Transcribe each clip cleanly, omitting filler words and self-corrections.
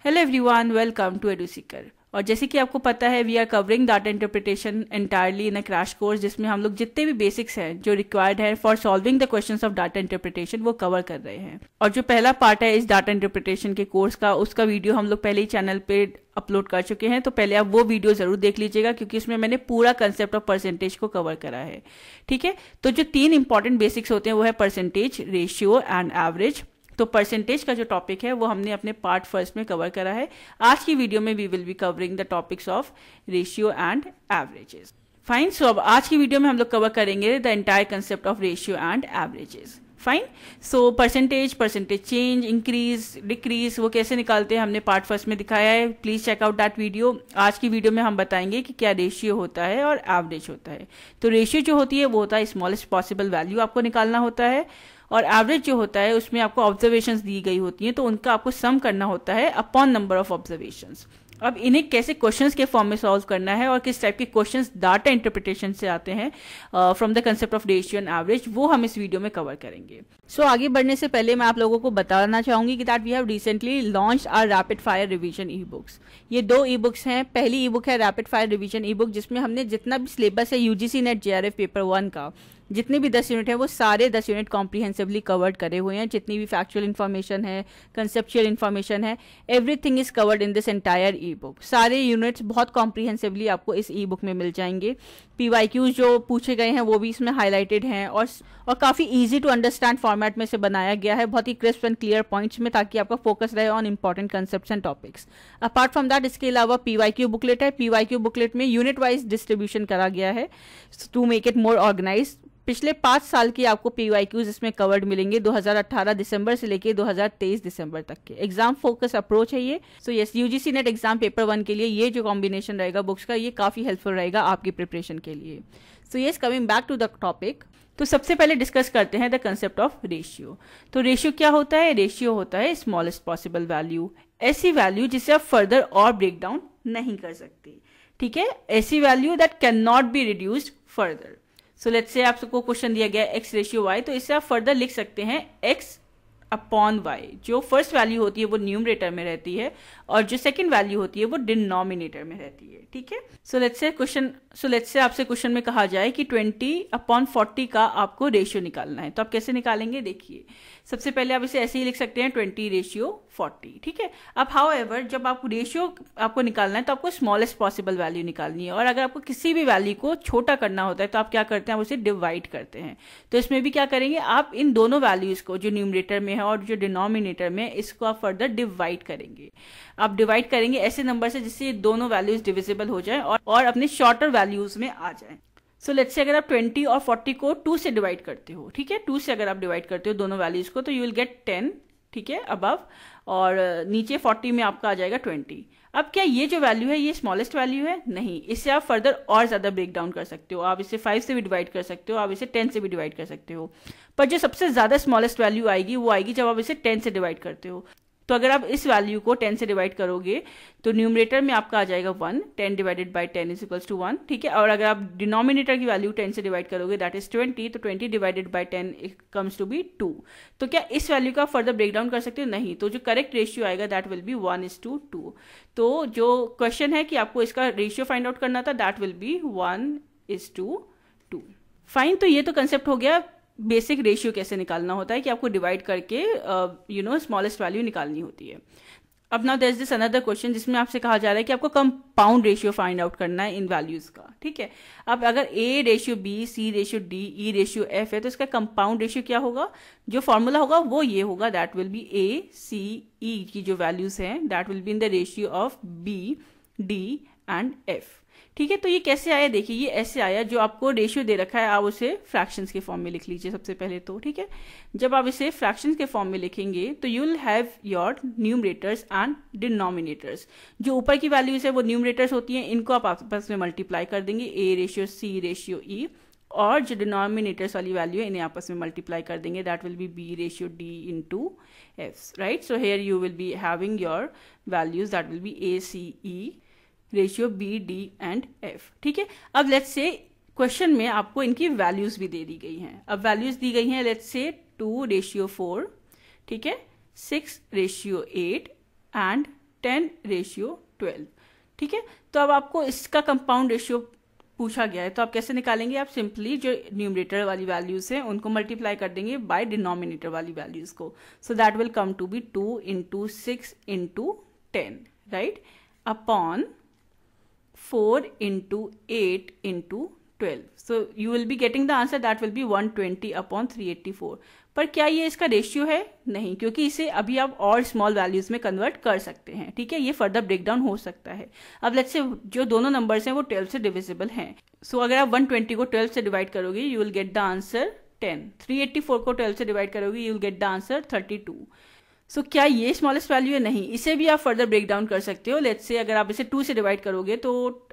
Hello everyone, welcome to Eduseeker. और जैसे कि आपको पता है, we are covering data interpretation entirely in a crash course, जिसमें हम लोग जितने भी बेसिक्स हैं जो रिक्वायर्ड है for solving the questions of data interpretation वो कवर कर रहे हैं। और जो पहला पार्ट है इस डाटा इंटरप्रिटेशन के कोर्स का, उसका वीडियो हम लोग पहले ही चैनल पे अपलोड कर चुके हैं, तो पहले आप वो वीडियो जरूर देख लीजिएगा, क्योंकि उसमें मैंने पूरा कंसेप्ट ऑफ परसेंटेज को कवर करा है। ठीक है, तो जो 3 इंपॉर्टेंट बेसिक्स होते हैं वो है परसेंटेज, रेशियो एंड एवरेज। तो परसेंटेज का जो टॉपिक है वो हमने अपने पार्ट फर्स्ट में कवर करा है। आज की वीडियो में we will be covering the topics of ratio and averages. Fine, so अब आज की वीडियो में हम लोग कवर करेंगे the entire concept of ratio and averages. Fine, so percentage change, increase, decrease, वो कैसे निकालते हैं हमने पार्ट फर्स्ट में दिखाया है। Please check out that video. आज की वीडियो में हम बताएंगे कि क्या रेशियो होता है और एवरेज होता है। तो रेशियो जो होती है वो होता है स्मॉलेस्ट पॉसिबल वैल्यू आपको निकालना होता है, और एवरेज जो होता है उसमें आपको ऑब्जर्वेशंस दी गई होती हैं, तो उनका आपको सम करना होता है अपॉन नंबर ऑफ ऑब्जर्वेशंस। अब इन्हें कैसे क्वेश्चंस के फॉर्म में सॉल्व करना है और किस टाइप के क्वेश्चंस डाटा इंटरप्रिटेशन से आते हैं from the concept of ratio and average, वो हम इस वीडियो में कवर करेंगे। सो आगे बढ़ने से पहले मैं आप लोगों को बताना चाहूंगी कि that we have recently launched our rapid fire revision e books. ये 2 ई बुक्स हैं। पहली ई बुक है rapid fire revision e book, जिसमें हमने जितना भी सिलेबस है यूजीसी नेट जेआरएफ पेपर 1 का, जितने भी 10 यूनिट है वो सारे 10 यूनिट कॉम्प्रीहेंसिवली कवर्ड करे हुए हैं। जितनी भी फैक्चुअल इन्फॉर्मेशन है, कंसेप्चुअल इन्फॉर्मेशन है, everything is covered in this entire E book. सारे यूनिट्स बहुत कॉम्प्रीहेंसिवली आपको इस ई बुक में मिल जाएंगे। पीवाईक्यूज जो पूछे गए हैं वो भी इसमें हाईलाइटेड हैं, और काफ़ी इजी टू अंडरस्टैंड फॉर्मेट में से बनाया गया है, बहुत ही क्रिस्प एंड क्लियर पॉइंट्स में, ताकि आपका फोकस रहे on important concepts and topics. Apart from that इसके अलावा पीवाईक्यू बुकलेट है। पीवाईक्यू बुकलेट में यूनिट वाइज डिस्ट्रीब्यूशन करा गया है to make it more organise. पिछले 5 साल की आपको पीवाईक्यूज इसमें कवर्ड मिलेंगे, 2018 दिसंबर से लेके 2023 दिसंबर तक के। एग्जाम फोकस अप्रोच है ये। So yes, UGC net exam paper 1 के लिए ये जो कॉम्बिनेशन रहेगा बुक्स का, ये काफी हेल्पफुल रहेगा आपकी प्रिपरेशन के लिए। So yes, coming back to the topic, तो सबसे पहले डिस्कस करते हैं द कंसेप्ट ऑफ रेशियो। तो रेशियो क्या होता है? रेशियो होता है स्मॉलेस्ट पॉसिबल वैल्यू, ऐसी वैल्यू जिसे आप फर्दर और ब्रेक डाउन नहीं कर सकते। ठीक है, ऐसी value that can not be reduced further. So let's say आपको क्वेश्चन दिया गया है x रेशियो y, तो इससे आप फर्दर लिख सकते हैं x अपॉन y। जो फर्स्ट वैल्यू होती है वो न्यूमरेटर में रहती है, और जो सेकंड वैल्यू होती है वो डिनोमिनेटर में रहती है। ठीक है, सो लेट्स से आपसे क्वेश्चन में कहा जाए कि 20/40 का आपको रेशियो निकालना है, तो आप कैसे निकालेंगे? देखिए, सबसे पहले आप इसे ऐसे ही लिख सकते हैं 20/40। ठीक है, अब हाउएवर जब आप रेशियो आपको निकालना है तो आपको स्मॉलेस्ट पॉसिबल वैल्यू निकालनी है, और अगर आपको किसी भी वैल्यू को छोटा करना होता है तो आप क्या करते हैं? आप उसे डिवाइड करते हैं। तो इसमें भी क्या करेंगे? आप इन दोनों वैल्यूज को, जो न्यूमरेटर में है और जो डिनोमिनेटर में, इसको आप फर्दर डिवाइड करेंगे। आप डिवाइड करेंगे ऐसे नंबर से जिससे ये दोनों वैल्यूज डिविजिबल हो जाए और अपने शॉर्टर वैल्यूज में आ जाए। सो लेट्स से अगर आप 20 और 40 को 2 से डिवाइड करते हो, ठीक है, 2 से अगर आप डिवाइड करते हो दोनों वैल्यूज को, तो यू विल गेट 10, ठीक है, अबव, और नीचे 40 में आपका आ जाएगा 20। अब क्या ये जो वैल्यू है ये स्मॉलेस्ट वैल्यू है? नहीं, इससे आप फर्दर और ज्यादा ब्रेक डाउन कर सकते हो। आप इसे 5 से भी डिवाइड कर सकते हो, आप इसे 10 से भी डिवाइड कर सकते हो, पर जो सबसे ज्यादा स्मॉलेस्ट वैल्यू आएगी वो आएगी जब आप इसे 10 से डिवाइड करते हो। तो अगर आप इस वैल्यू को 10 से डिवाइड करोगे तो न्यूमरेटर में आपका आ जाएगा 1, 10 divided by 10 is equals to 1। ठीक है, और अगर आप डिनोमिनेटर की वैल्यू 10 से डिवाइड करोगे दैट इज 20, तो 20 divided by 10 comes to be 2। तो क्या इस वैल्यू का फर्दर ब्रेक डाउन कर सकते हो? नहीं। तो जो करेक्ट रेशियो आएगा दैट विल बी 1:2। तो जो क्वेश्चन है कि आपको इसका रेशियो फाइंड आउट करना था, दैट विल बी 1:2। फाइन, तो ये तो कंसेप्ट हो गया बेसिक रेशियो कैसे निकालना होता है, कि आपको डिवाइड करके स्मॉलेस्ट वैल्यू निकालनी होती है। अब now there is this another question जिसमें आपसे कहा जा रहा है कि आपको कंपाउंड रेशियो फाइंड आउट करना है इन वैल्यूज का। ठीक है, अब अगर a ratio b, c ratio d, e ratio f है, तो इसका कंपाउंड रेशियो क्या होगा? जो फॉर्मूला होगा वो ये होगा, that will B a, c, e की जो वैल्यूज हैं that will be in the ratio of b, d and f। ठीक है, तो ये कैसे आया? देखिए, ये ऐसे आया, जो आपको रेशियो दे रखा है आप उसे फ्रैक्शंस के फॉर्म में लिख लीजिए सबसे पहले तो। ठीक है, जब आप इसे फ्रैक्शंस के फॉर्म में लिखेंगे तो you will have your numerators and denominators. जो ऊपर की वैल्यूज है वो न्यूमरेटर्स होती हैं, इनको आप आपस में मल्टीप्लाई कर देंगे, a ratio c ratio e, और जो डिनोमिनेटर्स वाली वैल्यू है इन्हें आपस में मल्टीप्लाई कर देंगे, that will B b ratio d into f। Right, so here you will be having your values that will B a, c, e ratio b, d and f। ठीक है, अब लेट्स से क्वेश्चन में आपको इनकी values भी दे दी गई हैं। अब वैल्यूज दी गई हैं, लेट्स से 2:4, ठीक है, 6:8 एंड 10:12, ठीक है। तो अब आपको इसका कंपाउंड रेशियो पूछा गया है, तो आप कैसे निकालेंगे? आप सिंपली जो न्यूमरेटर वाली वैल्यूज हैं उनको मल्टीप्लाई कर देंगे बाय डिनोमिनेटर वाली वैल्यूज को, so that will come to be 2 × 6 × 10, right, upon 4 × 8 × 12. So you will be getting the answer that will be 120/384. पर क्या ये इसका रेशियो है? नहीं, क्योंकि इसे अभी आप और स्मॉल वैल्यूज में कन्वर्ट कर सकते हैं, ठीक है। ये फर्दर ब्रेकडाउन हो सकता है। अब लेट्स से जो दोनों नंबर्स हैं वो 12 से डिविजिबल हैं, सो अगर आप 120 को 12 से डिवाइड करोगे you will get the answer 10, 384 को 12 से डिवाइड करोगे you will get the answer 32. सो क्या ये स्मॉलेस्ट वैल्यू है? नहीं, इसे भी आप फर्दर ब्रेक डाउन कर सकते हो। लेट्स से अगर आप इसे 2 से डिवाइड करोगे तो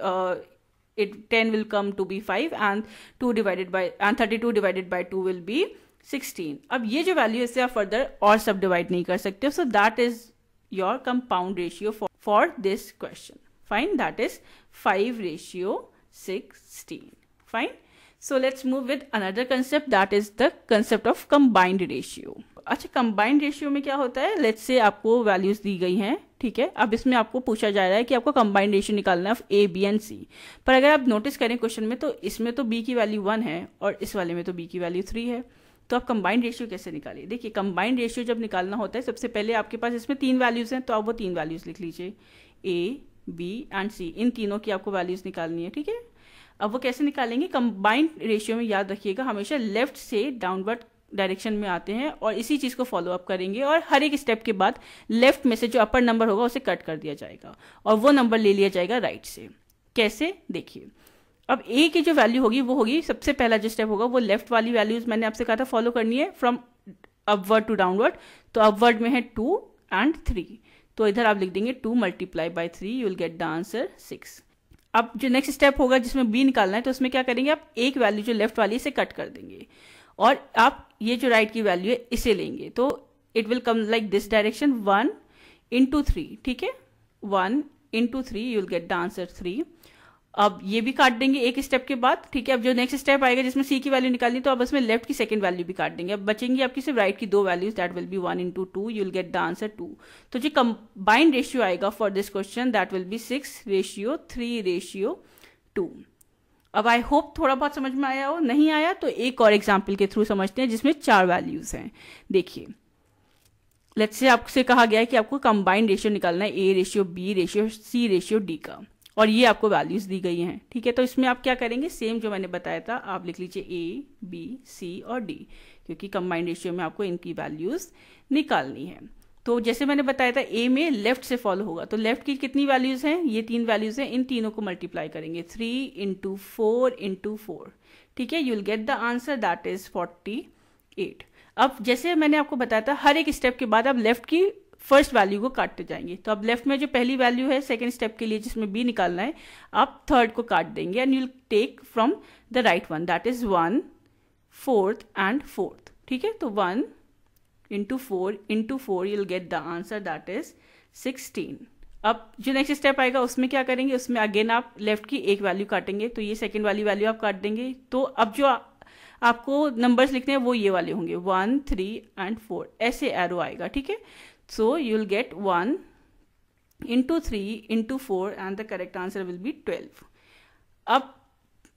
10 will come to be 5 and 32 divided by 2 will be 16. अब ये जो वैल्यू है इसे आप फर्दर और सब डिवाइड नहीं कर सकते हो, so that is your compound ratio for this question. Fine, that is 5:16. Fine. So let's move with another concept, that is the concept of combined ratio. अच्छा, combined ratio में क्या होता है? Let's say आपको values दी गई हैं, ठीक है। अब इसमें आपको पूछा जा रहा है कि आपको combined ratio निकालना है A, B and C. पर अगर आप नोटिस करें क्वेश्चन में तो इसमें तो B की वैल्यू 1 है और इस वाले में तो B की वैल्यू 3 है, तो आप कंबाइंड रेशियो कैसे निकालिए? देखिए, कंबाइंड रेशियो जब निकालना होता है सबसे पहले आपके पास इसमें 3 वैल्यूज हैं, तो आप वो 3 वैल्यूज लिख लीजिए, A, B एंड C. इन तीनों की आपको वैल्यूज निकालनी है, ठीक है। अब वो कैसे निकालेंगे? कंबाइंड रेशियो में याद रखिएगा हमेशा लेफ्ट से डाउनवर्ड डायरेक्शन में आते हैं और इसी चीज को फॉलो अप करेंगे और हर एक स्टेप के बाद लेफ्ट में से जो अपर नंबर होगा उसे कट कर दिया जाएगा और वो नंबर ले लिया जाएगा राइट से। कैसे? देखिए, अब ए की जो वैल्यू होगी वो होगी, सबसे पहला जो स्टेप होगा वो लेफ्ट वाली वैल्यूज मैंने आपसे कहा था फॉलो करनी है फ्रॉम अपवर्ड टू डाउनवर्ड। तो अपवर्ड में है 2 एंड 3, तो इधर आप लिख देंगे 2 × 3, you will get the answer 6. अब जो नेक्स्ट स्टेप होगा जिसमें बी निकालना है तो उसमें क्या करेंगे, आप एक वैल्यू जो लेफ्ट वाली इसे कट कर देंगे और आप ये जो राइट की वैल्यू है इसे लेंगे, तो it will come like this direction 1 × 3, ठीक है, 1 × 3, you will get the answer 3. अब ये भी काट देंगे एक स्टेप के बाद, ठीक है। अब जो नेक्स्ट स्टेप आएगा जिसमें सी की वैल्यू निकालनी तो अब उसमें लेफ्ट की सेकंड वैल्यू भी काट देंगे, अब बचेंगी आपकी सिर्फ राइट की 2 values, that will B 1 × 2, you will get the answer 2. तो जो कंबाइंड रेशियो आएगा for this question that will B 6:3:2. अब आई होप थोड़ा बहुत समझ में आया हो, नहीं आया तो एक और एग्जाम्पल के थ्रू समझते हैं जिसमें 4 वैल्यूज हैं. देखिए, लेट्स से आपसे कहा गया है कि आपको कंबाइंड रेशियो निकालना है A:B:C:D का और ये आपको वैल्यूज दी गई हैं, ठीक है। तो इसमें आप क्या करेंगे, सेम जो मैंने बताया था आप लिख लीजिए A, B, C और D, क्योंकि कंबाइंड रेशियो में आपको इनकी वैल्यूज निकालनी है। तो जैसे मैंने बताया था A में लेफ्ट से फॉलो होगा, तो लेफ्ट की कितनी वैल्यूज हैं, ये 3 वैल्यूज हैं, इन तीनों को मल्टीप्लाई करेंगे 3 × 4 × 4, ठीक है, you will get the answer that is 48. अब जैसे मैंने आपको बताया था हर एक स्टेप के बाद आप लेफ्ट की फर्स्ट वैल्यू को काटते जाएंगे, तो अब लेफ्ट में जो पहली वैल्यू है सेकंड स्टेप के लिए जिसमें बी निकालना है आप थर्ड को काट देंगे and you will take from the right one, that is 1, 4th and 4th, ठीक है। तो 1 × 4 × 4 you will get the answer that is 16. अब जो नेक्स्ट स्टेप आएगा उसमें क्या करेंगे, उसमें अगेन आप लेफ्ट की एक वैल्यू काटेंगे, तो ये सेकेंड वाली वैल्यू आप काट देंगे। तो अब जो आपको नंबर्स लिखने हैं वो ये वाले होंगे 1, 3 एंड 4, ऐसे एरो आएगा, ठीक है। So you will get 1 × 3 × 4 and the correct answer will be 12. अब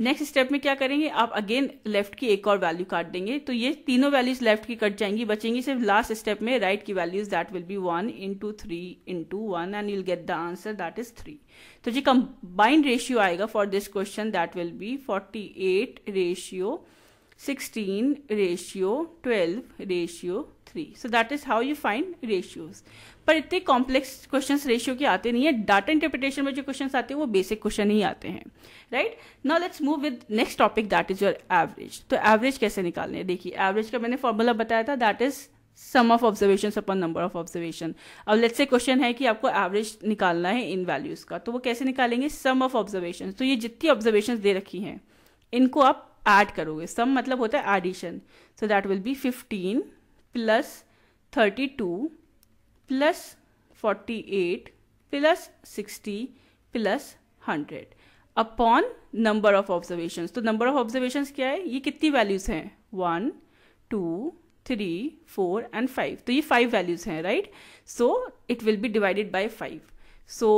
नेक्स्ट स्टेप में क्या करेंगे, आप अगेन लेफ्ट की एक और वैल्यू काट देंगे, तो ये तीनों वैल्यूज लेफ्ट की कट जाएंगी, बचेंगी सिर्फ लास्ट स्टेप में राइट की values, that will B 1 × 3 × 1 and you will get the answer that is 3. तो जो कंबाइंड रेशियो आएगा for this question that will B 48:16:12:3. So that is how you find ratios. पर इतने complex questions ratio के आते नहीं है, डाटा इंटरप्रिटेशन में जो क्वेश्चंस आते हैं वो बेसिक क्वेश्चन ही आते हैं, right. Now let's move with next topic that is your average. तो एवरेज कैसे निकालने हैं? देखिए, एवरेज का मैंने फॉर्मूला बताया था, that is sum of observation upon number of observation. अब लेट्स से क्वेश्चन है कि आपको एवरेज निकालना है इन वैल्यूज का, तो वो कैसे निकालेंगे, सम ऑफ ऑब्जर्वेशन. तो ये जितनी ऑब्जर्वेशन दे रखी हैं इनको आप ऐड करोगे, सम मतलब होता है addition, so that will be 15 + 32 + 48 + 60 + 100 upon number of observations. तो नंबर ऑफ ऑब्जर्वेशंस क्या है, ये कितनी वैल्यूज हैं, 1, 2, 3, 4 एंड 5, तो ये 5 वैल्यूज हैं, right. So it will B divided by 5. सो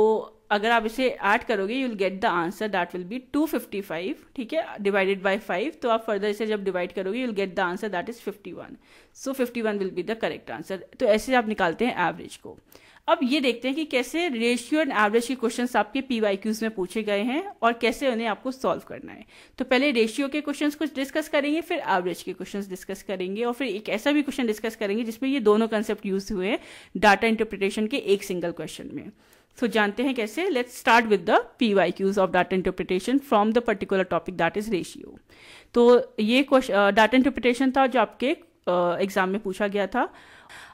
अगर आप इसे ऐड करोगे you will get the answer that will B 255, ठीक है, डिवाइडेड बाय 5। तो आप फर्दर इसे जब डिवाइड करोगे you will get the answer that is 51। So 51 will be the correct answer. तो ऐसे आप निकालते हैं एवरेज को। अब ये देखते हैं कि कैसे रेशियो एंड एवरेज के क्वेश्चंस आपके PYQs में पूछे गए हैं और कैसे उन्हें आपको सॉल्व करना है। तो पहले रेशियो के क्वेश्चंस कुछ डिस्कस करेंगे, फिर एवरेज के क्वेश्चंस डिस्कस करेंगे और फिर एक ऐसा भी क्वेश्चन डिस्कस करेंगे जिसमें ये दोनों कंसेप्ट यूज हुए हैं डाटा इंटरप्रिटेशन के एक सिंगल क्वेश्चन में। सो जानते हैं कैसे। Let's start with the PYQs of data interpretation from the particular topic that is ratio. तो ये डाटा इंटरप्रिटेशन था जो आपके एग्जाम में पूछा गया था।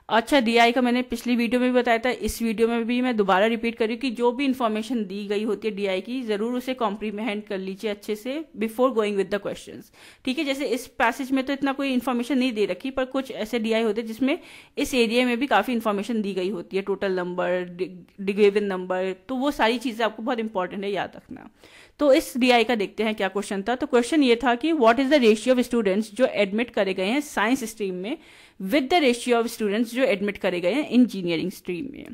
अच्छा, DI का मैंने पिछली वीडियो में भी बताया था, इस वीडियो में भी मैं दोबारा रिपीट कर रही हूँ कि जो भी इन्फॉर्मेशन दी गई होती है DI की, जरूर उसे कॉम्प्रीहेंड कर लीजिए अच्छे से before going with the questions, ठीक है। जैसे इस पैसेज में तो इतना कोई इन्फॉर्मेशन नहीं दे रखी, पर कुछ ऐसे DI होते हैं जिसमें इस एरिया में भी काफी इन्फॉर्मेशन दी गई होती है, टोटल नंबर, गिवन नंबर, तो वो सारी चीजें आपको बहुत इंपॉर्टेंट है याद रखना। तो इस DI का देखते हैं क्या क्वेश्चन था। तो क्वेश्चन ये था कि what is the ratio of students जो एडमिट करे गए हैं साइंस स्ट्रीम में with the ratio of students जो एडमिट करे गए हैं इंजीनियरिंग स्ट्रीम में।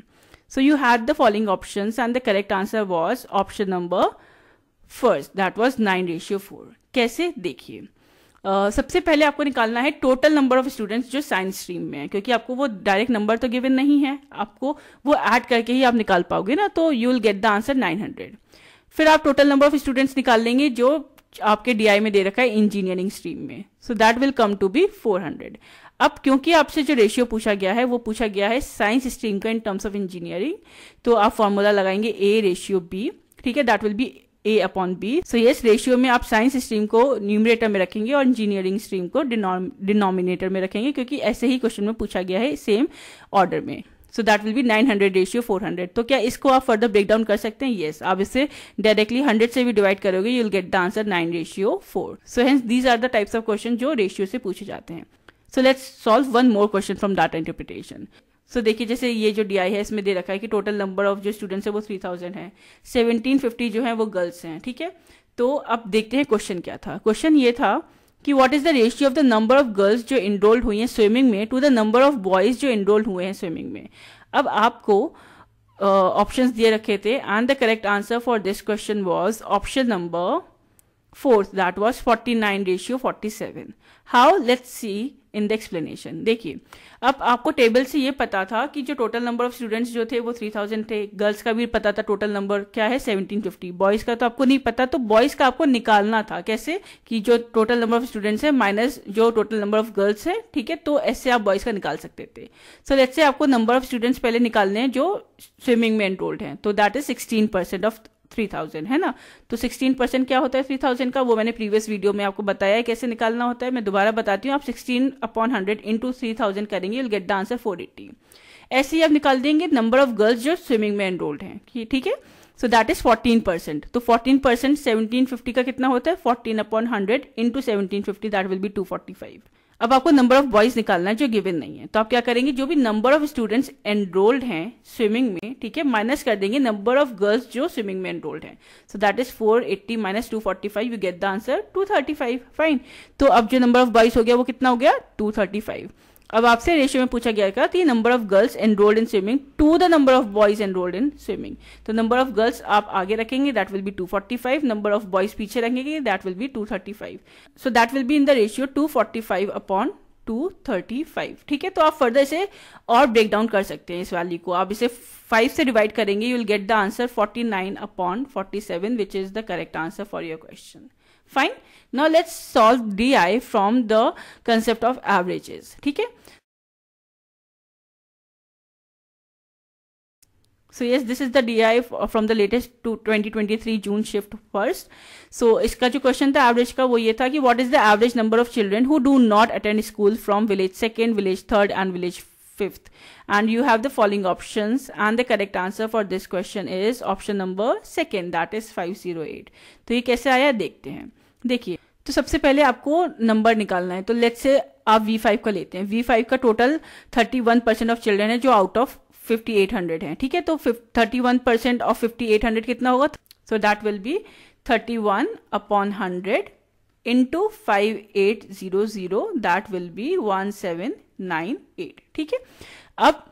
So you had the following options and the correct answer was option number first, that was 9:4। कैसे, देखिए सबसे पहले आपको निकालना है टोटल नंबर ऑफ स्टूडेंट्स जो साइंस स्ट्रीम में है, क्योंकि आपको वो डायरेक्ट नंबर तो गिवन नहीं है, आपको वो ऐड करके ही आप निकाल पाओगे ना, तो you will get the answer 900। फिर आप टोटल नंबर ऑफ स्टूडेंट्स निकाल लेंगे जो आपके DI में दे रखा है इंजीनियरिंग स्ट्रीम में, so that will come to be 400। अब क्योंकि आपसे जो रेशियो पूछा गया है वो पूछा गया है साइंस स्ट्रीम का इन टर्म्स ऑफ इंजीनियरिंग, तो आप फॉर्मूला लगाएंगे A/B, ठीक है, that will B A/B। So yes, ratio में आप साइंस स्ट्रीम को न्यूमरेटर में रखेंगे और इंजीनियरिंग स्ट्रीम को डिनोमिनेटर में रखेंगे, क्योंकि ऐसे ही क्वेश्चन में पूछा गया है सेम ऑर्डर में। So that will B 900/400। तो क्या इसको आप फर्दर ब्रेक डाउन कर सकते हैं? यस, आप इसे डायरेक्टली 100 से भी डिवाइड करोगे, you will get the answer 9:4। So hence these are the types of question जो रेशियो से पूछे जाते हैं। So let's solve one more question from data interpretation. So देखिए, जैसे ये जो DI है इसमें दे रखा है कि टोटल नंबर ऑफ जो स्टूडेंट्स है वो 3000 है, 1750 जो है वो गर्ल्स हैं, ठीक है। तो अब देखते हैं क्वेश्चन क्या था। क्वेश्चन ये था कि what is the ratio of the number of girls जो इनरोल्ड हुई हैं स्विमिंग में to the number of boys जो इनरोल्ड हुए हैं स्विमिंग में। अब आपको ऑप्शंस दिए रखे थे and the correct answer for this question was option number 4, that was 49:47। How, let's see in the explanation. देखिए, अब आपको टेबल से ये पता था कि जो टोटल नंबर ऑफ स्टूडेंट्स जो थे वो 3000 थे, गर्ल्स का भी पता था टोटल नंबर क्या है 1750, बॉयज का तो आपको नहीं पता, तो बॉयज का आपको निकालना था। कैसे कि जो टोटल नंबर ऑफ स्टूडेंट्स है माइनस जो टोटल नंबर ऑफ गर्ल्स है, ठीक है, तो ऐसे आप बॉयज का निकाल सकते थे। सो लेट्स से आपको नंबर ऑफ स्टूडेंट्स पहले निकालने हैं जो स्विमिंग में एनरोल्ड हैं, तो दैट इज 16% ऑफ 3000 है ना। तो 16% क्या होता है 3000 का, वो मैंने प्रीवियस वीडियो में आपको बताया है कैसे निकालना होता है, मैं दोबारा बताती हूँ। आप 16/100 इंटू 3000 करेंगे, you'll get the answer 480। ऐसे ही आप निकाल देंगे नंबर ऑफ गर्ल्स जो स्विमिंग में एनरोल्ड हैं, ठीक है। So that is 14%। तो 14% 1750 का कितना होता है 14/100 इंटू 1750, दैट विल बी 245। अब आपको नंबर ऑफ बॉयज निकालना है जो गिवन नहीं है, तो आप क्या करेंगे, जो भी नंबर ऑफ स्टूडेंट्स एनरोल्ड हैं स्विमिंग में, ठीक है, माइनस कर देंगे नंबर ऑफ गर्ल्स जो स्विमिंग में एनरोल्ड हैं। So that is 480 minus 245, you get the answer 235। Fine. तो अब जो नंबर ऑफ बॉयज हो गया वो कितना हो गया 235। अब आपसे रेशियो में पूछा गया था number of girls enrolled in swimming to the number of boys enrolled in swimming. तो नंबर ऑफ गर्ल्स आप आगे रखेंगे, that will be 245, number of boys पीछे रखेंगे, that will be 235। So that will be in the ratio 245/235, ठीक है। तो आप फर्दर इसे और ब्रेक डाउन कर सकते हैं इस वैल्यू को, आप इसे 5 से डिवाइड करेंगे, you will get the answer 49/47, which is the correct answer for your question. Fine. Now let's solve DI from the concept of averages, ठीक है। So yes, this is the DI from the latest 2023 June shift first. So इसका जो question था average का वो ये था कि what is the average number of children who do not attend school from village 2nd, village 3rd and village 5th, and you have the following options and the correct answer for this question is option number 2nd, that is 508। तो ये कैसे आया देखते हैं। देखिए, तो सबसे पहले आपको नंबर निकालना है, तो लेट्स से आप V5 का लेते हैं। V5 का टोटल 31% ऑफ चिल्ड्रन है जो आउट ऑफ 5800 है, ठीक है। तो 31% ऑफ 5800 कितना होगा, सो that will B 31/100 into 5800, that will B 1798, ठीक है। अब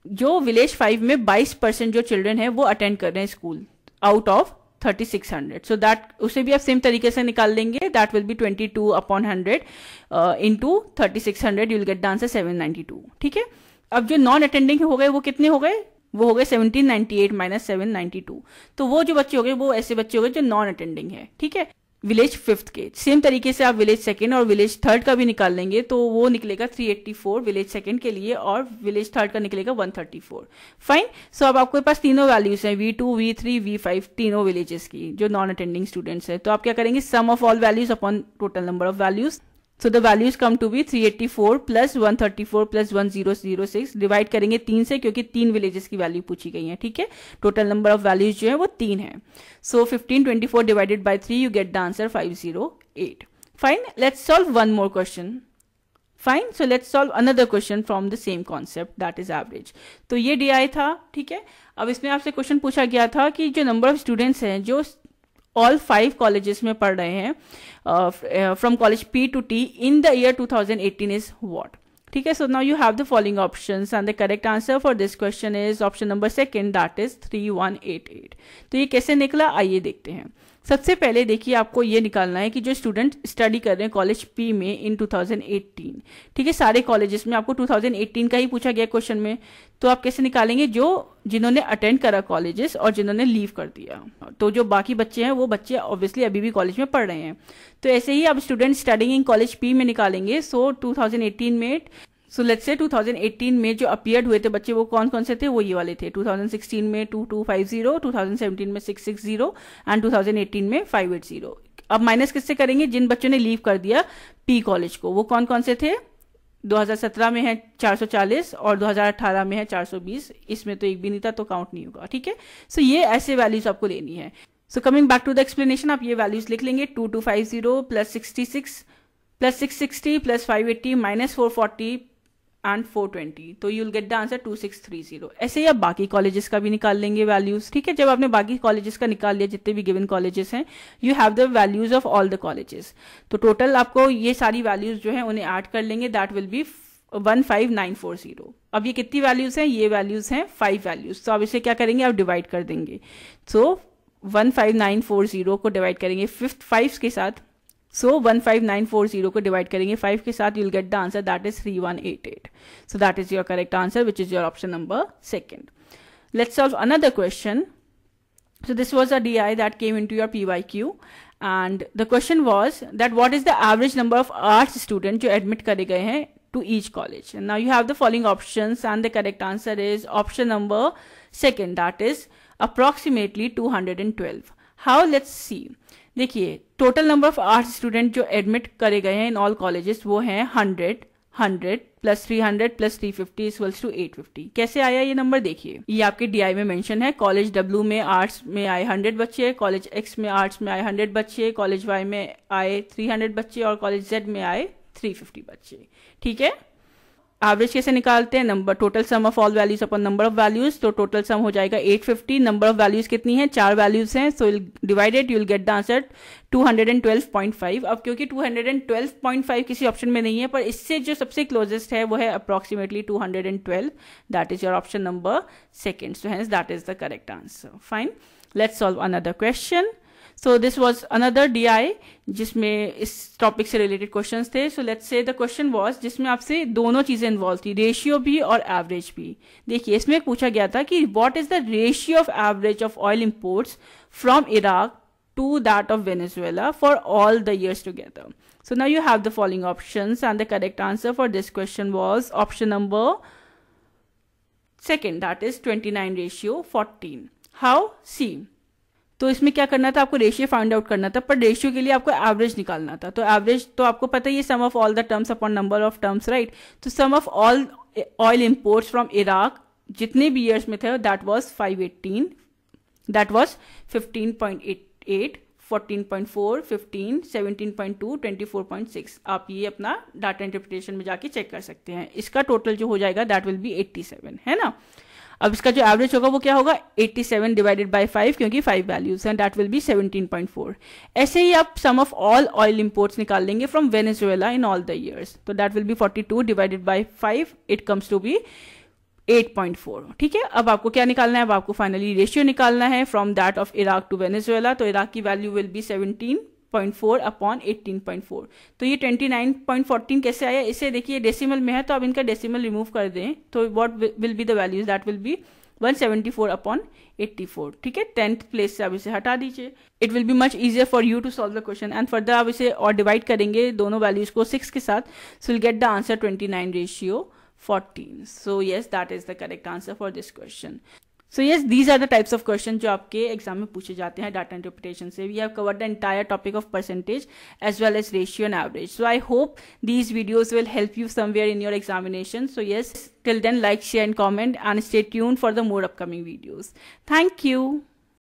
जो विलेज 5 में 22% जो चिल्ड्रन है वो अटेंड कर रहे हैं school out of 3600, so that उसे भी आप सेम तरीके से निकाल लेंगे, that will B 22/100 into 3600, you will get the answer 792। ठीक है, अब जो नॉन अटेंडिंग हो गए वो कितने हो गए, वो हो गए 1798 माइनस 792, तो वो जो बच्चे हो गए वो ऐसे बच्चे हो गए जो नॉन अटेंडिंग है। ठीक है, विलेज 5th के सेम तरीके से आप विलेज 2nd और विलेज 3rd का भी निकाल लेंगे, तो वो निकलेगा 384 विलेज 2nd के लिए, और विलेज 3rd का निकलेगा 134। फाइन, सो अब आपके पास तीनों वैल्यूज हैं, V2, V3, V5, तीनों विलेजेस की जो नॉन अटेंडिंग स्टूडेंट्स है। तो आप क्या करेंगे, sum of all values upon total number of values, so the values come to be 384 plus 134 plus 1006, divide करेंगे 3 से क्योंकि 3 विलेजेस की वैल्यू पूछी गई है। ठीक है, टोटल नंबर ऑफ वैल्यूज जो है वो 3 है, सो 1524 divided by 3 you get the answer 508। Fine, let's solve one more question. Fine, so let's solve another question from the same concept, that is average. तो ये DI था। ठीक है, अब इसमें आपसे क्वेश्चन पूछा गया था कि जो नंबर ऑफ स्टूडेंट्स हैं जो ऑल 5 कॉलेजेस में पढ़ रहे हैं from college P to T in the year 2018 is what. ठीक है, सो now you have the following options and the correct answer for this question is option number 2, that is 3188। तो ये कैसे निकला, आइए देखते हैं। सबसे पहले देखिए, आपको ये निकालना है कि जो स्टूडेंट स्टडी कर रहे हैं कॉलेज P में इन 2018, ठीक है, सारे कॉलेजेस में आपको 2018 का ही पूछा गया क्वेश्चन में, तो आप कैसे निकालेंगे, जिन्होंने अटेंड करा कॉलेजेस और जिन्होंने लीव कर दिया, तो जो बाकी बच्चे हैं वो बच्चे ऑब्वियसली अभी भी कॉलेज में पढ़ रहे हैं। तो ऐसे ही आप student studying in college P में निकालेंगे। सो 2018 में, सो लेट्स से 2018 में जो अपीयर्ड हुए थे बच्चे वो कौन कौन से थे, वो ये वाले थे। 2016 में 2250, 2017 में 660 एंड 2018 में 580। अब माइनस किससे करेंगे, जिन बच्चों ने लीव कर दिया P कॉलेज को, वो कौन कौन से थे, 2017 में है 440 और 2018 में है 420, इसमें तो एक भी नहीं था तो काउंट नहीं होगा। ठीक है, सो ये ऐसे वैल्यूज आपको लेनी है। So coming back to the explanation, आप ये वैल्यूज लिख लेंगे, 2250 plus 66 plus 660 plus 580 minus 440 and 420, तो you will get the answer 2630। ऐसे ही आप बाकी कॉलेजेस का भी निकाल लेंगे वैल्यूज। ठीक है, जब आपने बाकी कॉलेजेस का निकाल लिया, जितने भी गिवन कॉलेजेस हैं, you have the values of all the colleges, तो टोटल आपको ये सारी वैल्यूज जो है उन्हें ऐड कर लेंगे, दैट विल बी 15940। अब ये कितनी वैल्यूज हैं, ये वैल्यूज हैं 5 वैल्यूज, तो आप इसे क्या करेंगे, आप डिवाइड कर देंगे। सो 15940 को डिवाइड करेंगे 5 के साथ, सो 15940 को डिवाइड करेंगे 5 के साथ, you will get the answer that is 3188। So that is your correct answer which is your option number 2। Let's solve another question. So this was a DI that came into your PYQ and the question was that what is the average number of arts students जो admit करे गए हैं to each college, and now you have the following options and the correct answer is option number 2, that is approximately 212. How, let's see। देखिए, total number of arts student जो admit करे गए हैं in all colleges वो हैं 100 plus 300 plus 350 equals to 850। कैसे आया ये नंबर, देखिए ये आपके DI में मेंशन है। कॉलेज W में आर्ट्स में आए 100 बच्चे, कॉलेज X में आर्ट्स में आए 100 बच्चे, कॉलेज Y में आए 300 बच्चे और कॉलेज Z में आए 350 बच्चे। ठीक है, एवरेज कैसे निकालते हैं, number total sum of all values upon number of values, तो टोटल सम हो जाएगा 850। नंबर ऑफ वैल्यूज कितनी है, 4 वैल्यूज हैं, so divided you will get the answer 212.5। अब क्योंकि 212.5 किसी ऑप्शन में नहीं है, पर इससे जो सबसे क्लोजेस्ट है वो है approximately 212, that is your option number 2, so hence that is the correct answer. Fine, let's solve another question. So this was another DI जिसमें इस टॉपिक से रिलेटेड क्वेश्चंस थे। So let's say the question was जिसमें आपसे दोनों चीजें involve थी, ratio भी और एवरेज भी। देखिए, इसमें पूछा गया था कि what is the ratio of average of oil imports from Iraq to that of Venezuela for all the years together. So now you have the following options and the correct answer for this question was option number 2, that is 29:14। How, see, तो इसमें क्या करना था, आपको ratio find out करना था, पर ratio के लिए आपको एवरेज निकालना था। तो एवरेज तो आपको पता ही है, sum of all the terms upon number of terms, right. तो sum of all oil imports from Iraq जितने भी ईयर्स में थे दैट वाज 518, दैट वाज 15.88, 14.4, 15, 17.2, 24.6। आप ये अपना डाटा इंटरप्रिटेशन में जाके चेक कर सकते हैं। इसका टोटल जो हो जाएगा दैट विल बी 87, है ना। अब इसका जो एवरेज होगा वो क्या होगा, 87 डिवाइडेड बाय 5, क्योंकि 5 वैल्यूज हैं, दैट विल बी 17.4। ऐसे ही आप sum of all oil imports निकाल लेंगे from Venezuela in all the years, तो that will be 42 divided by 5, it comes to be 8.4। ठीक है, अब आपको क्या निकालना है, अब आपको फाइनली रेशियो निकालना है from that of Iraq to Venezuela. तो इराक की वैल्यू विल बी 17.4 अपॉन 18.4। तो ये 29.14 कैसे आया, इसे देखिए डेसिमल में है तो आप इनका डेसिमल रिमूव कर दें तो what will be the values, that will B 174 upon 84। ठीक है, 10th प्लेस से आप इसे हटा दीजिए। It will be much easier for you to solve the question and further आप इसे और डिवाइड करेंगे दोनों वैल्यूज को 6 के साथ, so will get the answer 29:14। So yes, that is the correct answer for this question. So yes, these are the types of questions जो आपके एग्जाम में पूछे जाते हैं डाटा इंटरप्रिटेशन से. We have covered the entire topic of percentage as well as ratio and average. So I hope these videos will help you somewhere in your examination. So yes, till then like, share and comment and stay tuned for the more upcoming videos. Thank you.